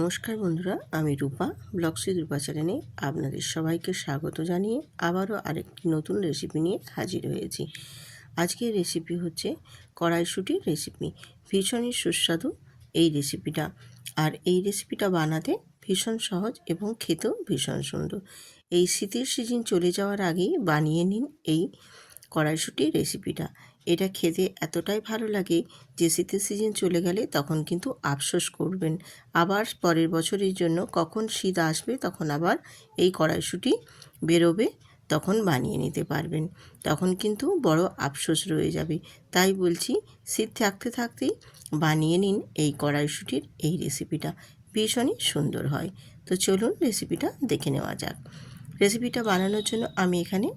নমস্কার বন্ধুরা, আমি রূপা ব্লগস উইথ রূপা চ্যানেলে আপনাদের সবাইকে স্বাগত জানিয়ে আবারও আরেকটি নতুন রেসিপি নিয়ে হাজির হয়েছি। আজকের রেসিপি হচ্ছে কড়াইশুঁটির রেসিপি। ভীষণই সুস্বাদু এই রেসিপিটা, আর এই রেসিপিটা বানাতে ভীষণ সহজ এবং খেতেও ভীষণ সুন্দর। এই শীতের সিজন চলে যাওয়ার আগেই বানিয়ে নিন এই কড়াইশুঁটির রেসিপিটা। এটা খেতে এতটাই ভালো লাগে যে শীতের সিজন চলে গেলে তখন কিন্তু আফসোস করবেন। আবার পরের বছরের জন্য কখন শীত আসবে তখন আবার এই কড়াইশুঁটি বেরোবে, তখন বানিয়ে নিতে পারবেন। তখন কিন্তু বড় আফসোস রয়ে যাবে। তাই বলছি, শীত থাকতে থাকতেই বানিয়ে নিন এই কড়াইশুঁটির এই রেসিপিটা। ভীষণই সুন্দর হয়। তো চলুন রেসিপিটা দেখে নেওয়া যাক। রেসিপিটা বানানোর জন্য আমি এখানে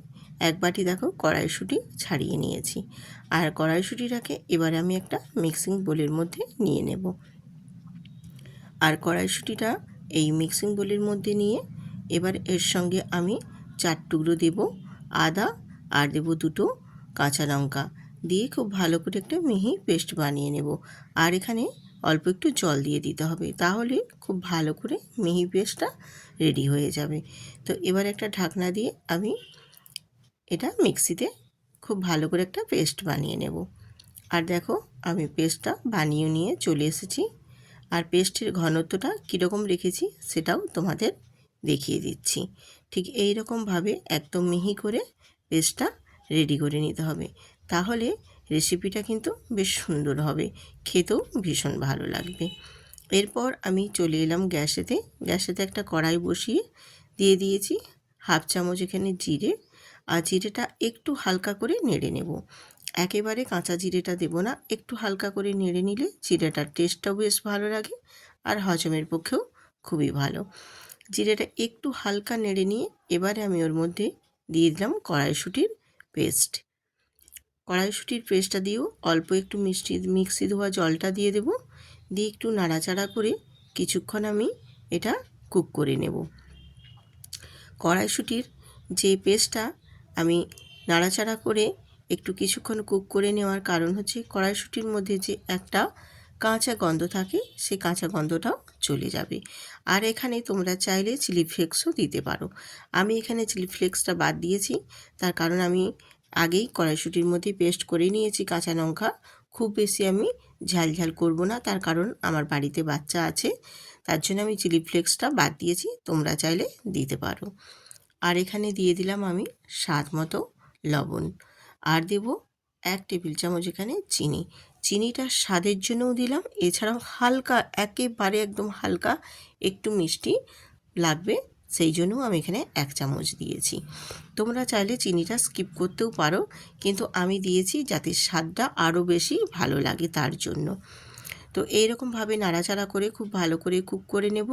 এক বাটি কড়াইশুঁটি ছাড়িয়ে নিয়েছি। আর কড়াইশুঁটিটাকে এবারে আমি একটা মিক্সিং বোলের মধ্যে নিয়ে নেব। আর কড়াইশুঁটিটা এই মিক্সিং বোলের মধ্যে নিয়ে এবার এর সঙ্গে আমি 4 টুকরো দেব আদা, আর দেব 2টো কাঁচা লঙ্কা দিয়ে খুব ভালো করে একটা মিহি পেস্ট বানিয়ে নেব। আর এখানে অল্প একটু জল দিয়ে দিতে হবে, তাহলে খুব ভালো করে মিহি পেস্টটা রেডি হয়ে যাবে। তো এবার একটা ঢাকনা দিয়ে আমি এটা মিক্সিতে খুব ভালো করে একটা পেস্ট বানিয়ে নেব। আর দেখো, আমি পেস্টটা বানিয়ে নিয়ে চলে এসেছি। আর পেস্টের ঘনত্বটা কীরকম রেখেছি সেটাও তোমাদের দেখিয়ে দিচ্ছি। ঠিক এই রকমভাবে একদম মিহি করে পেস্টটা রেডি করে নিতে হবে, তাহলে রেসিপিটা কিন্তু বেশ সুন্দর হবে, খেতেও ভীষণ ভালো লাগবে। এরপর আমি চলে এলাম গ্যাসেতে একটা কড়াই বসিয়ে দিয়ে দিয়েছি হাফ চামচ এখানে জিরে। আর জিরেটা একটু হালকা করে নেড়ে নেব, একেবারে কাঁচা জিরেটা দেব না, একটু হালকা করে নেড়ে নিলে জিরেটার টেস্টটাও বেশ ভালো লাগে আর হজমের পক্ষেও খুবই ভালো। জিরেটা একটু হালকা নেড়ে নিয়ে এবারে আমি ওর মধ্যে দিয়ে দিলাম কড়াইশুঁটির পেস্টটা দিয়েও অল্প একটু মিক্সি ধোয়া জলটা দিয়ে দেব, দিয়ে একটু নাড়াচাড়া করে কিছুক্ষণ আমি এটা কুক করে নেব। কড়াইশুঁটির যে পেস্টটা আমি নাড়াচাড়া করে একটু কিছুক্ষণ কুক করে নেওয়ার কারণ হচ্ছে কড়াইশুঁটির মধ্যে যে একটা কাঁচা গন্ধ থাকে, সেই কাঁচা গন্ধটাও চলে যাবে। আর এখানে তোমরা চাইলে চিলি ফ্লেক্সও দিতে পারো। আমি এখানে চিলি ফ্লেক্সটা বাদ দিয়েছি, তার কারণ আমি আগেই কড়াইশুঁটির মধ্যে পেস্ট করে নিয়েছি কাঁচা লঙ্কা। খুব বেশি আমি ঝাল করব না, তার কারণ আমার বাড়িতে বাচ্চা আছে, তার জন্য আমি চিলি ফ্লেক্সটা বাদ দিয়েছি, তোমরা চাইলে দিতে পারো। আর এখানে দিয়ে দিলাম আমি স্বাদ মতো লবণ, আর দেব 1 টেবিল চামচ এখানে চিনিটা স্বাদের জন্যও দিলাম, এছাড়াও হালকা একেবারে একদম হালকা একটু মিষ্টি লাগবে, সেই জন্যও আমি এখানে 1 চামচ দিয়েছি। তোমরা চাইলে চিনিটা স্কিপ করতেও পারো, কিন্তু আমি দিয়েছি যাতে স্বাদটা আরও বেশি ভালো লাগে তার জন্য। তো এইরকমভাবে নাড়াচাড়া করে খুব ভালো করে কুক করে নেব।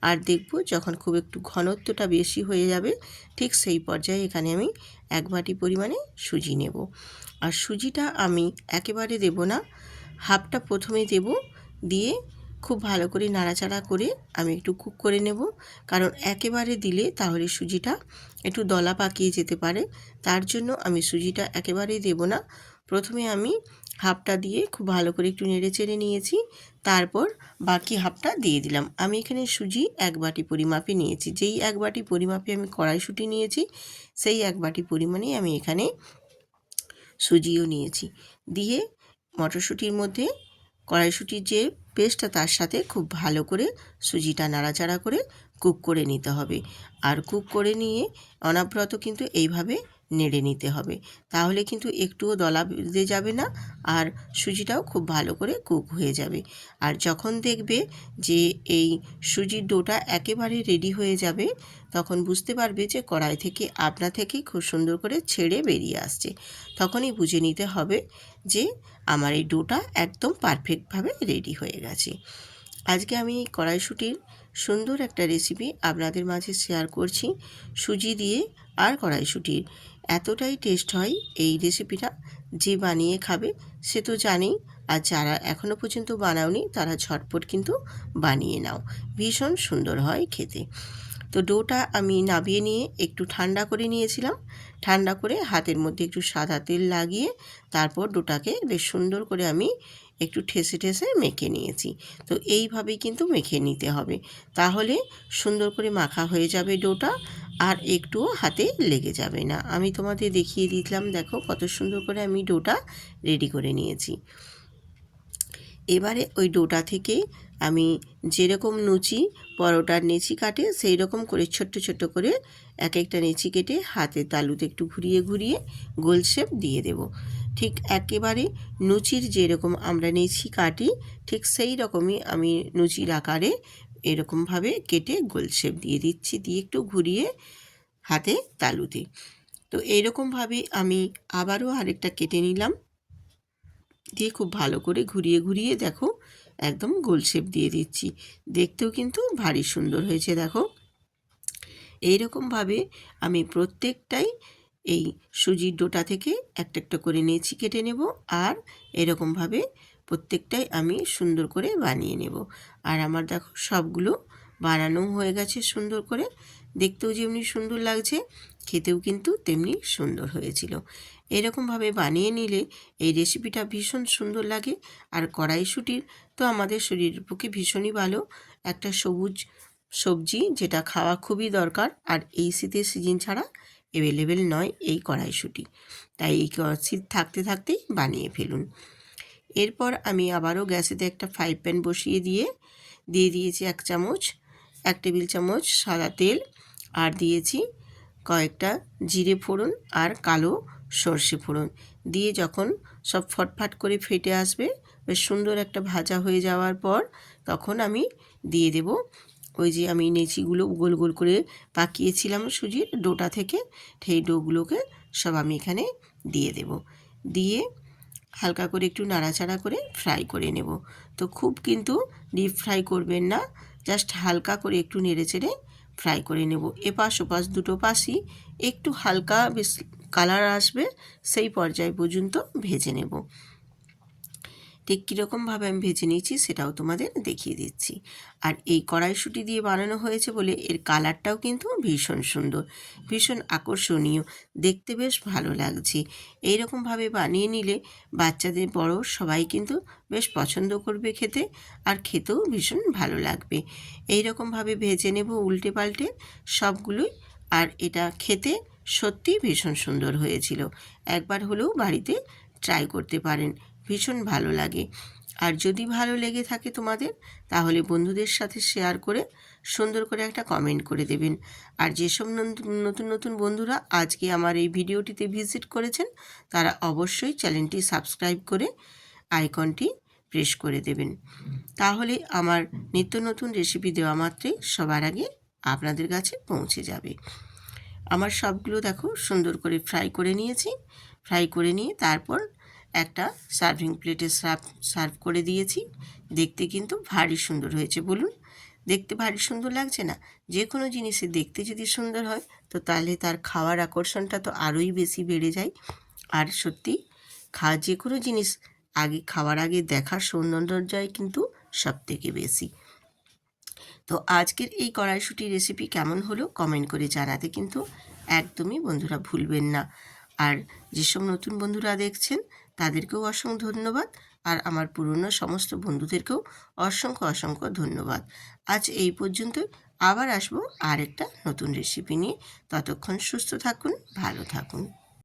আর দেখব যখন খুব একটু ঘনত্বটা বেশি হয়ে যাবে, ঠিক সেই পর্যায়ে এখানে আমি 1 বাটি পরিমাণে সুজি নেব। আর সুজিটা আমি একেবারে দেব না, হাফটা প্রথমে দেব, দিয়ে খুব ভালো করে নাড়াচাড়া করে আমি একটু কুক করে নেব, কারণ একেবারে দিলে তাহলে সুজিটা একটু দলা পাকিয়ে যেতে পারে। তার জন্য আমি সুজিটা একেবারেই দেব না, প্রথমে আমি হাফটা দিয়ে খুব ভালো করে একটু নেড়ে চেড়ে নিয়েছি, তারপর বাকি হাফটা দিয়ে দিলাম। আমি এখানে সুজি 1 বাটি পরিমাপে নিয়েছি, যেই 1 বাটি পরিমাপে আমি কড়াইশুঁটি নিয়েছি সেই 1 বাটি পরিমাণেই আমি এখানে সুজিও নিয়েছি। দিয়ে মটরশুঁটির মধ্যে কড়াইশুঁটির যে পেস্টটা তার সাথে খুব ভালো করে সুজিটা নাড়াচাড়া করে কুক করে নিতে হবে। আর কুক করে নিয়ে অনবরত কিন্তু এইভাবে নেড়ে নিতে হবে, তাহলে কিন্তু একটুও দলা বেঁধে যাবে না, আর সুজিটাও খুব ভালো করে কুক হয়ে যাবে। আর যখন দেখবে যে এই সুজির ডোটা একেবারে রেডি হয়ে যাবে, তখন বুঝতে পারবে যে কড়াই থেকে আপনা থেকেই খুব সুন্দর করে ছেড়ে বেরিয়ে আসছে, তখনই বুঝে নিতে হবে যে আমার এই ডোটা একদম পারফেক্টভাবে রেডি হয়ে গেছে। আজকে আমি এই কড়াইশুঁটির সুন্দর একটা রেসিপি আপনাদের মাঝে শেয়ার করছি, সুজি দিয়ে আর কড়াইশুঁটির। এতটাই টেস্ট হয় এই রেসিপিটা, যে বানিয়ে খাবে সে তো জানেই, আর যারা এখনও পর্যন্ত বানাওনি তারা ঝটপট কিন্তু বানিয়ে নাও, ভীষণ সুন্দর হয় খেতে। তো ডোটা আমি নামিয়ে নিয়ে একটু ঠান্ডা করে নিয়েছিলাম, ঠান্ডা করে হাতের মধ্যে একটু সাদা তেল লাগিয়ে তারপর ডোটাকে বেশ সুন্দর করে আমি একটু ঠেসে ঠেসে মেখে নিয়েছি। তো এইভাবেই কিন্তু মেখে নিতে হবে, তাহলে সুন্দর করে মাখা হয়ে যাবে ডোটা, আর একটুও হাতে লেগে যাবে না। আমি তোমাদের দেখিয়ে দিলাম, দেখো কত সুন্দর করে আমি ডোটা রেডি করে নিয়েছি। এবারে ওই ডোটা থেকে আমি যেরকম লুচি পরোটার নেচি কাটে সেই রকম করে ছোট্ট ছোট্ট করে এক একটা নেচি কেটে হাতের তালুতে একটু ঘুরিয়ে ঘুরিয়ে গোল শেপ দিয়ে দেব। ঠিক একেবারে লুচির যেরকম আমরা নেচি কাটি ঠিক সেই রকমই আমি লুচির আকারে এরকমভাবে কেটে গোল শেপ দিয়ে দিচ্ছি, দিয়ে একটু ঘুরিয়ে হাতে তালুতে। তো এইরকমভাবে আমি আবারও আরেকটা কেটে নিলাম, দিয়ে খুব ভালো করে ঘুরিয়ে ঘুরিয়ে দেখো একদম গোল শেপ দিয়ে দিচ্ছি। দেখতেও কিন্তু ভারী সুন্দর হয়েছে। দেখো এইরকমভাবে আমি প্রত্যেকটাই এই সুজির ডোটা থেকে একটা একটা করে নেচি কেটে নেব, আর এরকমভাবে প্রত্যেকটাই আমি সুন্দর করে বানিয়ে নেব। আর আমার দেখো সবগুলো বানানো হয়ে গেছে সুন্দর করে, দেখতেও যেমনি সুন্দর লাগছে খেতেও কিন্তু তেমনি সুন্দর হয়েছিল। এরকমভাবে বানিয়ে নিলে এই রেসিপিটা ভীষণ সুন্দর লাগে। আর কড়াইশুঁটির তো আমাদের শরীরের পক্ষে ভীষণই ভালো একটা সবুজ সবজি, যেটা খাওয়া খুবই দরকার। আর এই শীতের সিজন ছাড়া অ্যাভেলেবেল নয় এই কড়াইশুঁটি, তাই এই শীত থাকতে থাকতেই বানিয়ে ফেলুন। এরপর আমি আবারও গ্যাসেতে একটা ফ্রাই প্যান বসিয়ে দিয়ে দিয়েছি 1 টেবিল চামচ সাদা তেল, আর দিয়েছি কয়েকটা জিরে ফোড়ন আর কালো সর্ষে ফোড়ন। দিয়ে যখন সব ফটফট করে ফেটে আসবে, বেশ সুন্দর একটা ভাজা হয়ে যাওয়ার পর তখন আমি দিয়ে দেব ওই যে আমি নেচিগুলো গোল গোল করে পাকিয়েছিলাম সুজির ডোটা থেকে, সেই ডোগুলোকে সব আমি এখানে দিয়ে দেব। দিয়ে হালকা করে একটু নাড়াচাড়া করে ফ্রাই করে নেব। তো খুব কিন্তু ডিপ ফ্রাই করবেন না, জাস্ট হালকা করে একটু নেড়ে চেড়ে ফ্রাই করে নেব। এপাশ ওপাশ দুটো পাশই একটু হালকা বেশ কালার আসবে সেই পর্যায় পর্যন্ত ভেজে নেব। ঠিক কীরকমভাবে আমি ভেজে নিয়েছি সেটাও তোমাদের দেখিয়ে দিচ্ছি। আর এই কড়াইশুঁটি দিয়ে বানানো হয়েছে বলে এর কালারটাও কিন্তু ভীষণ সুন্দর, ভীষণ আকর্ষণীয়, দেখতে বেশ ভালো লাগছে। এইরকমভাবে বানিয়ে নিলে বাচ্চাদের বড় সবাই কিন্তু বেশ পছন্দ করবে খেতে, আর খেতেও ভীষণ ভালো লাগবে। এইরকমভাবে ভেজে নেব উল্টে পাল্টে সবগুলোই। আর এটা খেতে সত্যিই ভীষণ সুন্দর হয়েছিল, একবার হলেও বাড়িতে ট্রাই করতে পারেন, ভীষণ ভালো লাগে। আর যদি ভালো লেগে থাকে তোমাদের, তাহলে বন্ধুদের সাথে শেয়ার করে সুন্দর করে একটা কমেন্ট করে দেবেন। আর যেসব নতুন নতুন বন্ধুরা আজকে আমার এই ভিডিওটিতে ভিজিট করেছেন, তারা অবশ্যই চ্যানেলটি সাবস্ক্রাইব করে আইকনটি প্রেস করে দেবেন, তাহলে আমার নিত্য নতুন রেসিপি দেওয়া মাত্রই সবার আগে আপনাদের কাছে পৌঁছে যাবে। আমার সবগুলো দেখো সুন্দর করে ফ্রাই করে নিয়েছি। ফ্রাই করে নিয়ে তারপর একটা সার্ভিং প্লেটে সার্ভ করে দিয়েছি। দেখতে কিন্তু ভারী সুন্দর হয়েছে, বলুন দেখতে ভারী সুন্দর লাগছে না? যে কোনো জিনিসে দেখতে যদি সুন্দর হয় তো তাহলে তার খাওয়ার আকর্ষণটা তো আরোই বেশি বেড়ে যায়। আর সত্যি যে কোনো জিনিস খাওয়ার আগে দেখার সৌন্দর্যই কিন্তু সবথেকে বেশি। তো আজকের এই কড়াইশুঁটি রেসিপি কেমন হলো কমেন্ট করে জানাতে কিন্তু একদমই বন্ধুরা ভুলবেন না। আর যেসব নতুন বন্ধুরা দেখছেন তাদেরকেও অসংখ্য ধন্যবাদ, আর আমার পুরনো সমস্ত বন্ধুদেরকেও অসংখ্য অসংখ্য ধন্যবাদ। আজ এই পর্যন্ত, আবার আসবো আর একটা নতুন রেসিপি নিয়ে। ততক্ষণ সুস্থ থাকুন, ভালো থাকুন।